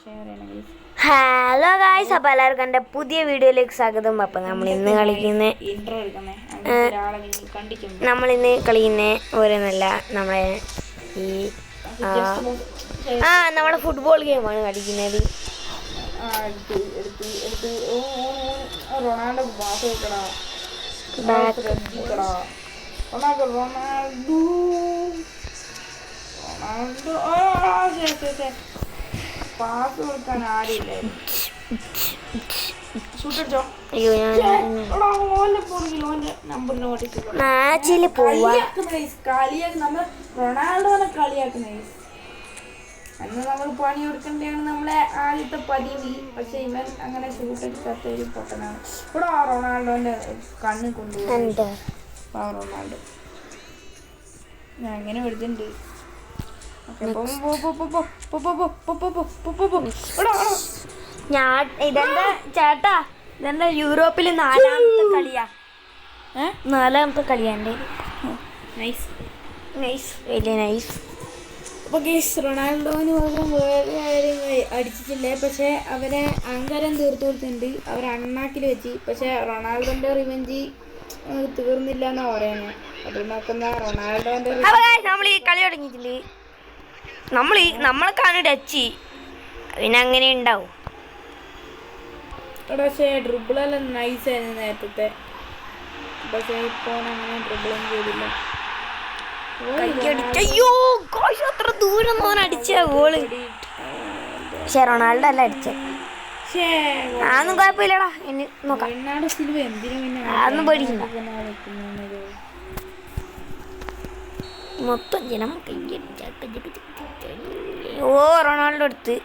Hello guys, അപ്പോൾ എല്ലാവർക്കും എൻ്റെ പുതിയ വീഡിയോയിലേക്ക് സ്വാഗതം. അപ്പം നമ്മളിന്ന് കളിക്കുന്ന ഓരോന്നല്ല, നമ്മളെ ഈ നമ്മുടെ ഫുട്ബോൾ ഗെയിമാണ് കളിക്കുന്നത്. പാസ് കൊടുക്കാൻ ആരില്ലായിരുന്നു. അയ്യോ, മാച്ചിൽ പോവാ കളിയാക്കി നമ്മൾ റൊണാൾഡോനെ കളിയാക്കുന്ന അന്ന് നമ്മൾ പണി കൊടുക്കേണ്ടതാണ് നമ്മളെ ആദ്യത്തെ പതിവ്. പക്ഷെ ഇവൻ അങ്ങനെ ഷൂട്ടടിക്കാത്ത ഒരു പൊട്ടനാണ്. ഇവിടെ റൊണാൾഡോന്റെ കണ്ണ് കൊണ്ടുപോകും. റൊണാൾഡോ ഞാൻ അങ്ങനെ എടുത്തിട്ടുണ്ട്. ചേട്ടാ, ഇതെന്താ യൂറോപ്പിൽ നാലാമത്തെ കളിയാ എൻ്റെ. വലിയ നൈസ്. അപ്പോൾ ഗെയ്സ്, റൊണാൾഡോന് മാത്രം വേറെ ആരും അടിച്ചിട്ടില്ലേ. പക്ഷെ അവരെ അഹങ്കാരം തീർത്തു കൊടുത്തിട്ടുണ്ട്. അവർ അണ്ണാക്കിൽ വെച്ച്. പക്ഷെ റൊണാൾഡോന്റെ റിവെഞ്ച് തീർന്നില്ല എന്നാ പറയുന്നത്. അത് നോക്കുന്ന റൊണാൾഡോന്റെ നമ്മൾ ഈ കളി തുടങ്ങിയിട്ടില്ല. നമ്മളെക്കാണ് ടച്ച്, പിന്നെ അങ്ങനെ ഉണ്ടാവും. പക്ഷേ ഡ്രിബിളെല്ലാം നൈസായിരുന്നു നേരത്തെ. പക്ഷെ ഇപ്പോൾ അങ്ങനെ ഡ്രിബിളൊന്നും ചെയ്തില്ല. അയ്യോ, അത്ര ദൂരം അടിച്ച ഗോള്. പക്ഷെ റൊണാൾഡോ അല്ല അടിച്ച. അതൊന്നും കുഴപ്പമില്ലടാ, ഇനി നോക്കാം. അതൊന്നും പേടിക്കണ്ട. മൊത്തം ജനം ഓ റൊണാൾഡോ എടുത്ത്.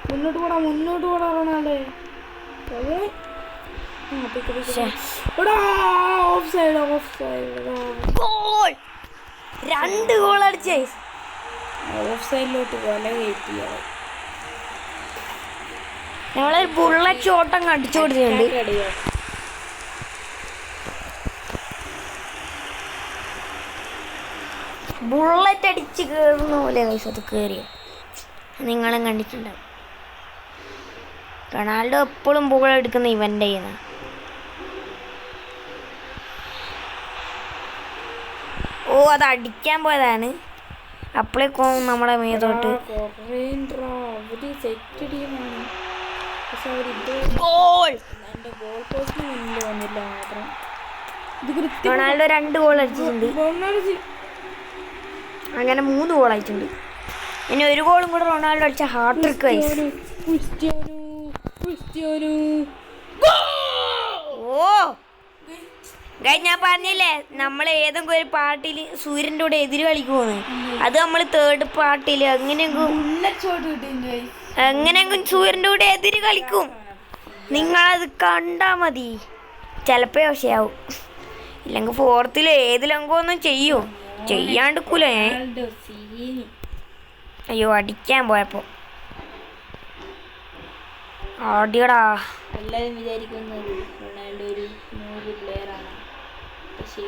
മുന്നോട്ട് പോടാ റൊണാൾഡോ. രണ്ട് ഗോൾ അടിച്ചേ. ഓഫ് സൈഡിലോട്ട് കൊല കയറ്റി. ഞങ്ങളൊരു ബുള്ളറ്റ് ഷോട്ടങ്ങ് അടിച്ചു കൊടുത്തിട്ടുണ്ട്. ബുള്ളറ്റ് അടിച്ച് കയറുന്ന പോലെ കൈസ് അത് കയറിയോ, നിങ്ങളും കണ്ടിട്ടുണ്ടാവും. റൊണാൾഡോ എപ്പോഴും ബോൾ എടുക്കുന്ന ഇവൻ്റെ കയ്യിൽ. ഓ, അത് അടിക്കാൻ പോയതാണ്. അപ്പോഴേക്കും നമ്മുടെ മേത്തോട്ട് റൊണാൾഡോ 2 ഗോൾ അടിച്ചിട്ടുണ്ട്. അങ്ങനെ 3 ഗോൾ ആയിട്ടുണ്ട്. ഇനി 1 ഗോളും കൂടെ റൊണാൾഡോ അടിച്ച ഹാട്രിക്. ഓ ഗൈസ്, ഞാൻ പറഞ്ഞില്ലേ നമ്മൾ ഏതെങ്കിലും ഒരു പാർട്ടിയിൽ സൂര്യൻ്റെ കൂടെ എതിര് കളിക്കുമെന്ന്. അത് നമ്മൾ 3rd പാർട്ടിയിൽ എങ്ങനെയെങ്കിലും സൂര്യൻ്റെ കൂടെ എതിര് കളിക്കും. നിങ്ങളത് കണ്ടാൽ മതി. ചിലപ്പോൾ പക്ഷേയാവും, ഇല്ലെങ്കിൽ 4th ഏതിലെങ്കൊന്നും ചെയ്യും. ചെയ്യാണ്ടിക്കൂല. അയ്യോ, അടിക്കാൻ പോയപ്പോ ആടിയടാ. എല്ലാവരും വിചാരിക്കുന്നത് റൊണാൾഡോ ഒരു നൂറ് പ്ലെയറാണ്. പക്ഷേ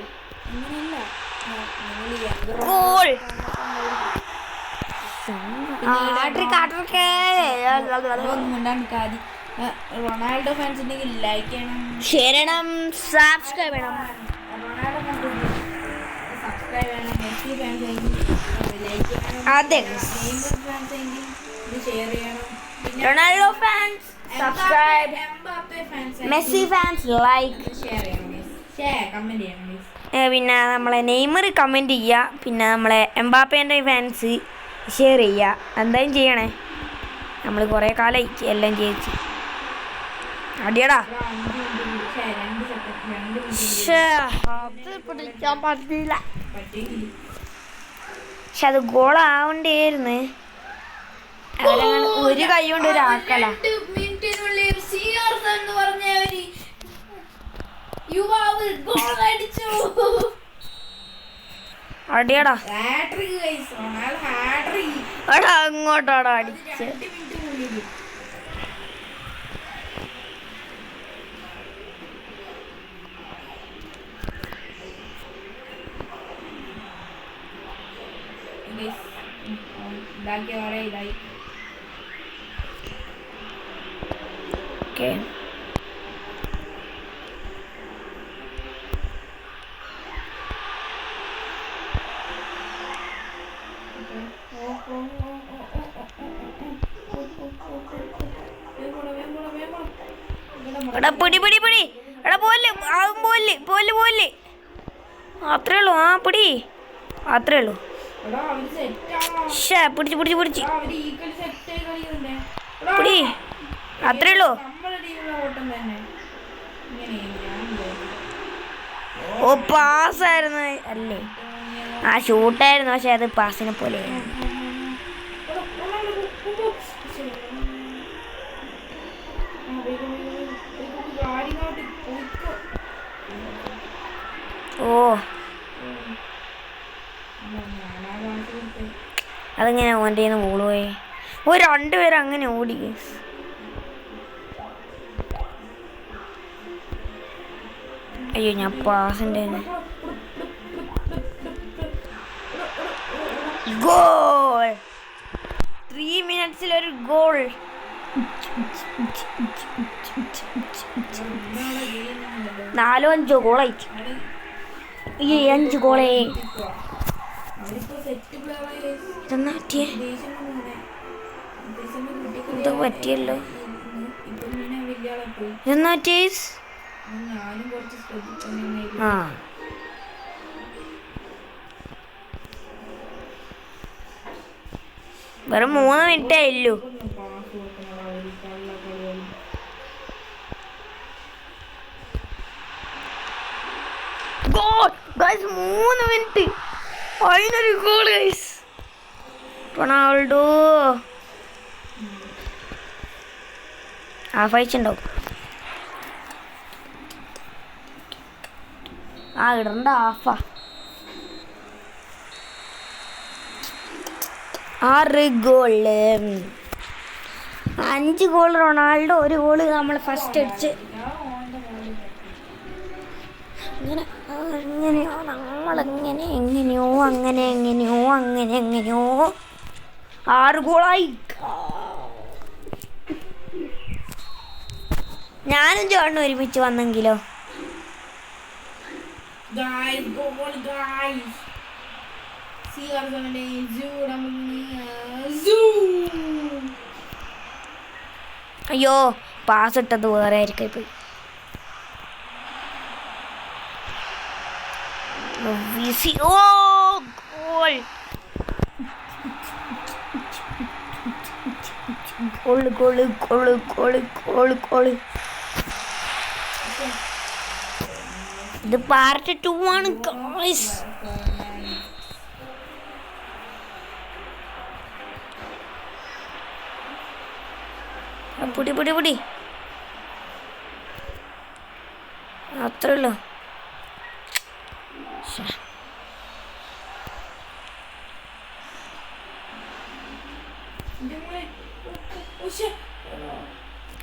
അങ്ങനെയല്ല. റൊണാൾഡോ ഫാൻസ് ഉണ്ടെങ്കിൽ ലൈക്ക് ചെയ്യണം, സബ്സ്ക്രൈബ് ചെയ്യണം. റൊണാൾഡോ ഫാൻസ് സബ്സ്ക്രൈബ് ചെയ്യണം. മെസ്സി ഫാൻസ് എങ്കിൽ ലൈക്ക് ചെയ്യണം. അതെ, നെയ്മർ ഫാൻസ് എങ്കിൽ ഇത് ഷെയർ ചെയ്യണം. Ronaldo fans subscribe, Messi fans like, comment ചെയ്യണം. പിന്നെ നമ്മളെ നെയ്മർ കമൻറ്റ് ചെയ്യുക. പിന്നെ നമ്മളെ എംബാപ്പേൻ്റെ ഫാൻസ് ഷെയർ ചെയ്യുക. എന്തായാലും ചെയ്യണേ. നമ്മൾ കുറേ കാലമായി എല്ലാം ജയിച്ച്. അടിയടാ. അത് പിടിക്കാൻ പറ്റില്ല. പക്ഷെ അത് ഗോളാവണ്ടായിരുന്നു. അവരങ്ങനെ ഒരു കൈ കൊണ്ട് ഒരാക്കല. അടിയടാ. എടാ അങ്ങോട്ടാടാ അടിച്ച്. ഉണ്ടാക്കിയ വളരെ ഇതായി. ഓക്കെ എടാ പിടി പിടി പിടി എടാ പോലെ ആവും പോലെ പോലെ പോലെ അത്രേ ഉള്ളൂ. ആ പിടി അത്രേ ഉള്ളൂ. ഷേ പിടിച്ച് പിടിച്ച് പിടിച്ച് പിടി അത്രേ ഉള്ളൂ. ഓ പാസ്സായിരുന്നു അല്ലേ? ആ ഷൂട്ടായിരുന്നു, പക്ഷെ അത് പാസിനെ പോലെ. ഓ അതെങ്ങനെ ഓൻ്റെ കയ്യിൽ നിന്ന് ബോള് പോയി? ഓ രണ്ടുപേരും അങ്ങനെ ഓടി. അയ്യോ ഞാൻ പാസിൻ്റെ ഗോൾ. 3 മിനിറ്റ്സിലൊരു ഗോൾ. 4-5 ഗോളായി. ഈ 5 ഗോളേ ഇതെന്നാ പറ്റിയേ? ഇത് പറ്റിയല്ലോ. ഇതെന്നാ പറ്റിയ? ആ വെറും 3 മിനിറ്റേ ഉള്ളൂ. ഗോൾ ഗൈസ്, 3 മിനിറ്റ് അതിനൊരു ഗോൾ ഗൈസ്. റൊണാൾഡോ ഹാഫ് അയച്ചുണ്ടാവും. ആ ഇടണ്ട ഹാഫാ. 6 ഗോള്, 5 ഗോൾ റൊണാൾഡോ, 1 ഗോള് നമ്മൾ ഫസ്റ്റ് അടിച്ച്. അങ്ങനെയോ നമ്മളെങ്ങനെ എങ്ങനെയോ അങ്ങനെ 6 ഗോളായി. ഞാനും ചേട്ടനും ഒരുമിച്ച് വന്നെങ്കിലോ. അയ്യോ പാസ് ഇട്ടത് വേറെ ആയിരിക്കും പോയി. ഓ ഗോൾ. ഗോള്. ഇത് പാർട്ട് 2 ആണ് ഗൈസ്. പിടി അത്രേ ഉള്ളൂ.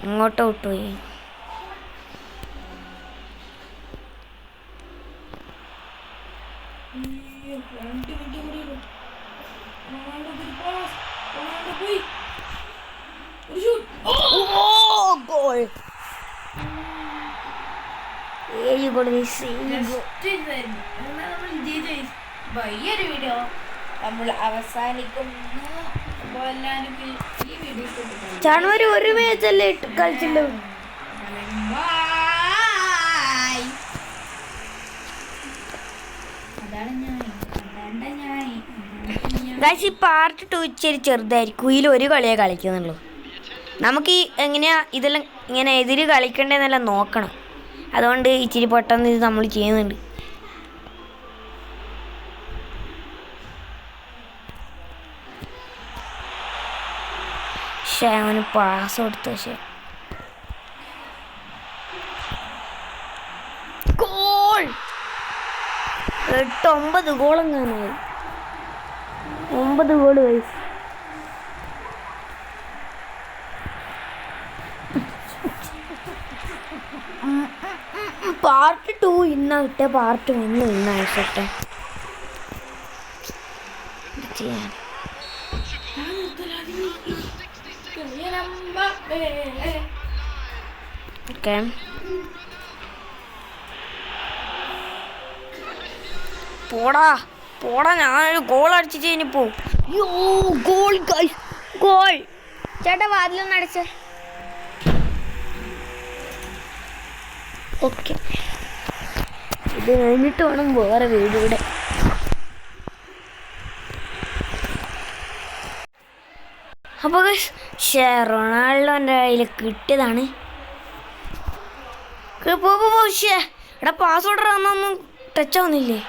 ഇങ്ങോട്ട് വിട്ടുപോയി. ഗോൾ. 7 ഗോൾ. വലിയൊരു വീഡിയോ നമ്മൾ അവസാനിക്കുന്നു. ജനുവരി 1 മാച്ചല്ലേ കളിച്ചിട്ടുള്ളൂ. ഗൈസ് ഈ പാർട്ട് 2 ഇച്ചിരി ചെറുതായിരിക്കും. ഇതിൽ ഒരു കളിയേ കളിക്കുന്നുള്ളൂ. നമുക്ക് ഈ എങ്ങനെയാ ഇതെല്ലാം ഇങ്ങനെ എതിര് കളിക്കണ്ടേന്നെല്ലാം നോക്കണം. അതുകൊണ്ട് ഇച്ചിരി പെട്ടെന്ന് ഇത് നമ്മൾ ചെയ്യുന്നുണ്ട്. പക്ഷേ അവന് പാസ് കൊടുത്തു. പക്ഷേ ഗോൾ. 8-9 ഗോളെങ്ങാനായി. 9 ഗോൾ വയസ്സ്. പാർട്ട് 2 ഇന്നാ കിട്ടിയ പാർട്ട് 1 ഇന്നായിട്ടെ. ലാസ്റ്റ് ഞാൻ ഓക്കെ. പോടാ പോടാ, ഞാനൊരു ഗോൾ അടിച്ചിട്ട് ഇനിപ്പോ. യോ ഗോൾ ഗൈസ്, ഗോൾ. ചേട്ടാ വാതിലൊന്നും അടിച്ചേ. ഓക്കെ, ഇത് കഴിഞ്ഞിട്ട് വേണം വേറെ വീടിവിടെ. അപ്പോൾ റൊണാൾഡോൻ്റെ കയ്യിൽ കിട്ടിയതാണ്. എടാ പാസ്വേഡ് ഒന്നും ടച്ച് ആവുന്നില്ലേ?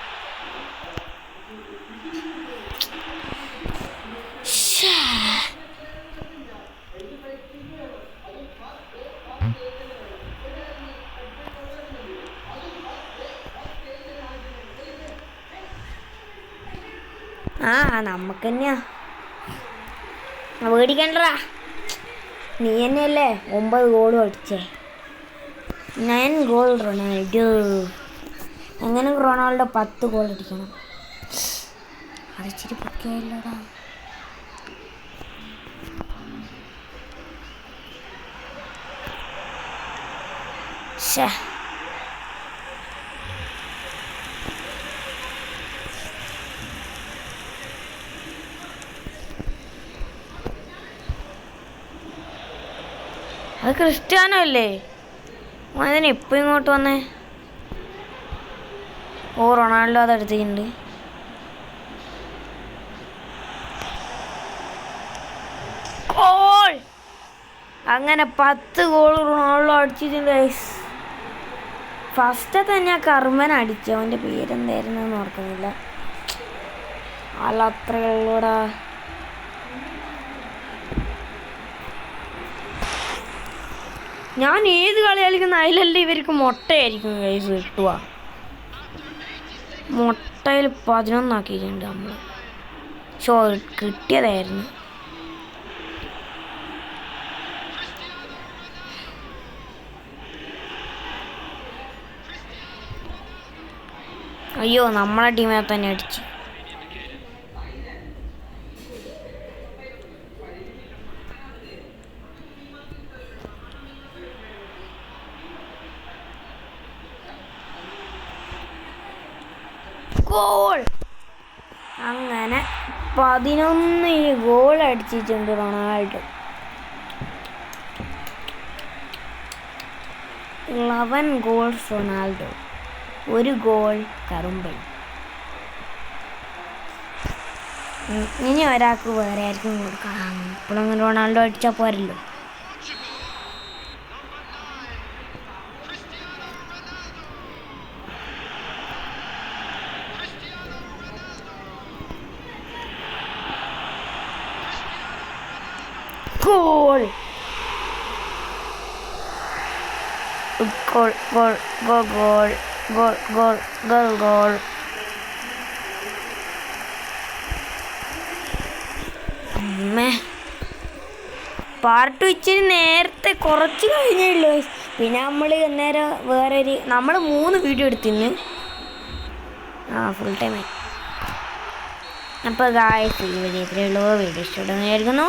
ആ നമുക്ക് തന്നെയാ, പേടിക്കണ്ടടാ. നീ തന്നെയല്ലേ 9 ഗോളും അടിച്ചേ. 9 ഗോൾ റൊണാൾഡോ. അങ്ങനെ റൊണാൾഡോ 10 ഗോൾ അടിക്കണം. അടിച്ചിട്ട് പൊക്കെയല്ലടാ. ശേ, അത് ക്രിസ്ത്യാനോ അല്ലേ? അതിന് ഇപ്പം ഇങ്ങോട്ട് വന്നേ. ഓ റൊണാൾഡോ അതെടുത്തിട്ടുണ്ട്. ഗോൾ. അങ്ങനെ 10 ഗോൾ റൊണാൾഡോ അടിച്ചിട്ടുണ്ട്. ഫസ്റ്റത്തെ ഞാൻ കർമ്മൻ അടിച്ചു. അവൻ്റെ പേരെന്തായിരുന്നു ഓർക്കുന്നില്ല. അല്ല അത്രയുള്ളൂടാ. ഞാൻ ഏത് കളി കളിക്കുന്ന അതിലല്ല ഇവർക്ക് മുട്ടയായിരിക്കും കൈസ് കിട്ടുക. മുട്ടയിൽ 11 ആക്കിയിട്ടുണ്ട് നമ്മൾ. ഷോ കിട്ടിയതായിരുന്നു. അയ്യോ, നമ്മളെ ടീമിനെ തന്നെ അടിച്ചു. ഗോൾ. അങ്ങനെ 11 ഗോൾ അടിച്ചിട്ടുണ്ട് റൊണാൾഡോ. 11 ഗോൾസ് റൊണാൾഡോ, 1 ഗോൾ കറുമ്പൻ. ഇനി ഒരാൾക്ക് വേറെ ആയിരിക്കും കൊടുക്കാം. ഇപ്പോഴങ്ങനെ റൊണാൾഡോ അടിച്ചാൽ പോരല്ലോ. Goal! Goal, goal, goal, goal, goal, goal, goal, goal. Part ഇച്ചിരി നേരത്തെ കുറച്ച് കഴിഞ്ഞുള്ളൂ. പിന്നെ നമ്മൾ അന്നേരം വേറൊരു നമ്മൾ 3 വീഡിയോ എടുത്തിന്ന്. ഫുൾ ടൈമായി. അപ്പോൾ ഗായ്സ് ഈ വീഡിയോ ഇത്രയേ ഉള്ളൂ. വീഡിയോ ഇഷ്ടപ്പെടുന്നു വിചാരിക്കുന്നു.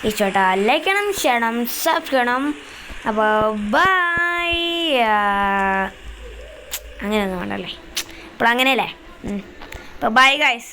ഇഷ്ടപ്പെട്ടാൽ ലൈക്ക് ചെയ്യണം, ഷെയർ ചെയ്യണം, സബ്സ്ക്രൈബ് ചെയ്യണം. അപ്പോൾ ബൈ. അങ്ങനെയൊന്നും വേണ്ടല്ലേ, ഇപ്പോൾ അങ്ങനെയല്ലേ. അപ്പോൾ ബൈ ഗായ്സ്.